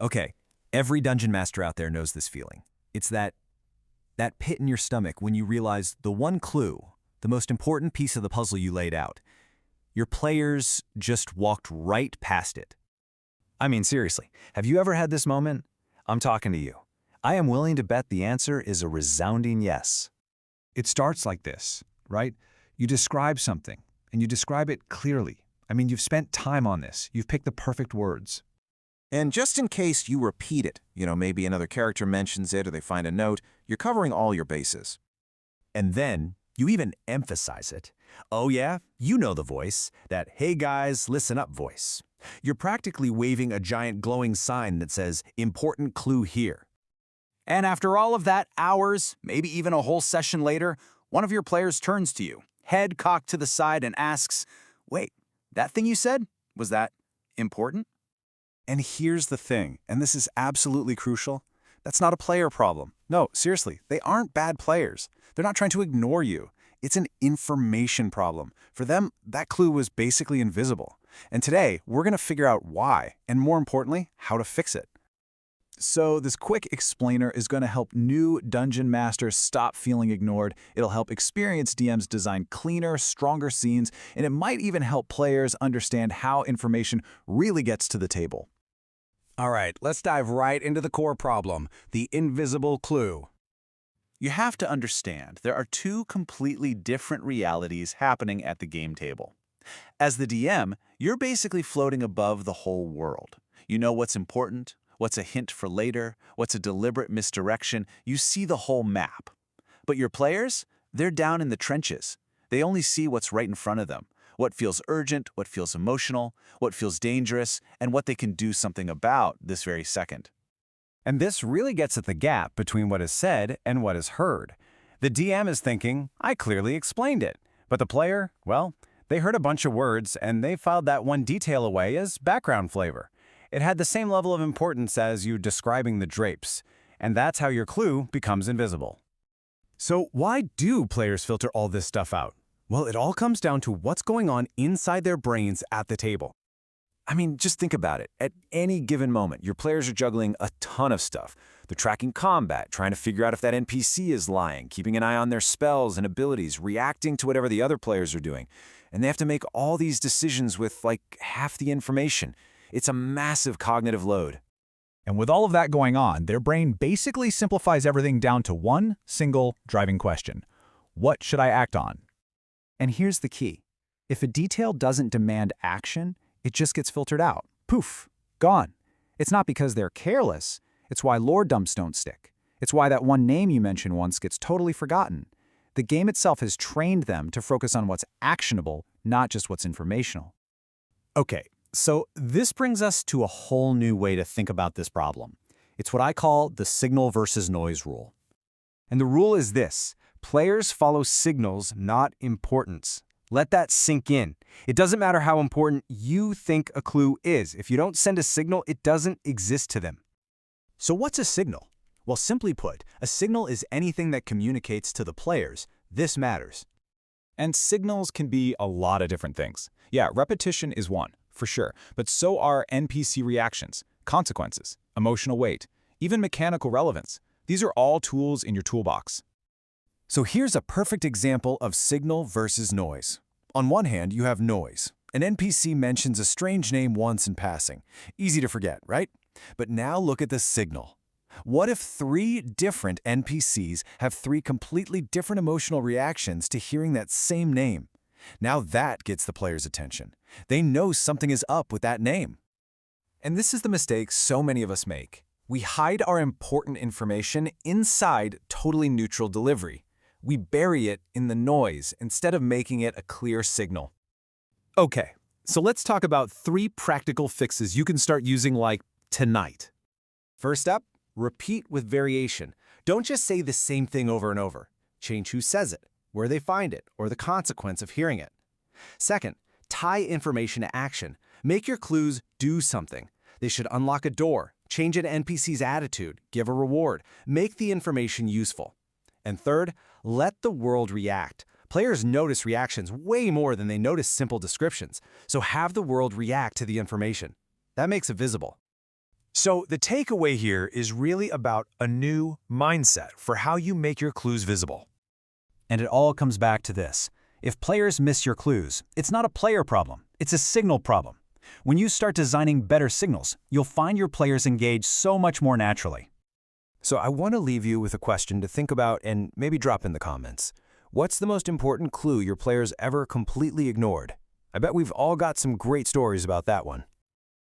Okay, every dungeon master out there knows this feeling. It's that pit in your stomach when you realize the one clue, the most important piece of the puzzle you laid out, your players just walked right past it. I mean, seriously, have you ever had this moment? I'm talking to you. I am willing to bet the answer is a resounding yes. It starts like this, right? You describe something, and you describe it clearly. I mean, you've spent time on this. You've picked the perfect words. And just in case you repeat it, maybe another character mentions it or they find a note, you're covering all your bases. And then you even emphasize it. Oh yeah, you know the voice, that "hey guys, listen up" voice. You're practically waving a giant glowing sign that says, "important clue here." And after all of that, hours, maybe even a whole session later, one of your players turns to you, head cocked to the side, and asks, "Wait, that thing you said, was that important?" And here's the thing, and this is absolutely crucial. That's not a player problem. No, seriously, they aren't bad players. They're not trying to ignore you. It's an information problem. For them, that clue was basically invisible. And today, we're going to figure out why, and more importantly, how to fix it. So this quick explainer is going to help new dungeon masters stop feeling ignored. It'll help experienced DMs design cleaner, stronger scenes, and it might even help players understand how information really gets to the table. All right, let's dive right into the core problem, the invisible clue. You have to understand there are two completely different realities happening at the game table. As the DM, you're basically floating above the whole world. You know what's important, what's a hint for later, what's a deliberate misdirection. You see the whole map. But your players, they're down in the trenches. They only see what's right in front of them, what feels urgent, what feels emotional, what feels dangerous, and what they can do something about this very second. And this really gets at the gap between what is said and what is heard. The DM is thinking, I clearly explained it. But the player, well, they heard a bunch of words and they filed that one detail away as background flavor. It had the same level of importance as you describing the drapes. And that's how your clue becomes invisible. So why do players filter all this stuff out? Well, it all comes down to what's going on inside their brains at the table. I mean, just think about it. At any given moment, your players are juggling a ton of stuff. They're tracking combat, trying to figure out if that NPC is lying, keeping an eye on their spells and abilities, reacting to whatever the other players are doing. And they have to make all these decisions with, like, half the information. It's a massive cognitive load. And with all of that going on, their brain basically simplifies everything down to one single driving question. What should I act on? And here's the key. If a detail doesn't demand action, it just gets filtered out. Poof, gone. It's not because they're careless. It's why lore dumps don't stick. It's why that one name you mentioned once gets totally forgotten. The game itself has trained them to focus on what's actionable, not just what's informational. Okay, so this brings us to a whole new way to think about this problem. It's what I call the signal versus noise rule. And the rule is this: players follow signals, not importance. Let that sink in. It doesn't matter how important you think a clue is. If you don't send a signal, it doesn't exist to them. So what's a signal? Well, simply put, a signal is anything that communicates to the players, this matters. And signals can be a lot of different things. Yeah, repetition is one, for sure, but so are NPC reactions, consequences, emotional weight, even mechanical relevance. These are all tools in your toolbox. So here's a perfect example of signal versus noise. On one hand, you have noise. An NPC mentions a strange name once in passing. Easy to forget, right? But now look at the signal. What if 3 different NPCs have 3 completely different emotional reactions to hearing that same name? Now that gets the player's attention. They know something is up with that name. And this is the mistake so many of us make. We hide our important information inside totally neutral delivery. We bury it in the noise instead of making it a clear signal. Okay, so let's talk about 3 practical fixes you can start using like tonight. First up, repeat with variation. Don't just say the same thing over and over. Change who says it, where they find it, or the consequence of hearing it. Second, tie information to action. Make your clues do something. They should unlock a door, change an NPC's attitude, give a reward, make the information useful. And third, let the world react. Players notice reactions way more than they notice simple descriptions, so have the world react to the information. That makes it visible. So the takeaway here is really about a new mindset for how you make your clues visible. And it all comes back to this. If players miss your clues, it's not a player problem, it's a signal problem. When you start designing better signals, you'll find your players engage so much more naturally. So I want to leave you with a question to think about and maybe drop in the comments. What's the most important clue your players ever completely ignored? I bet we've all got some great stories about that one.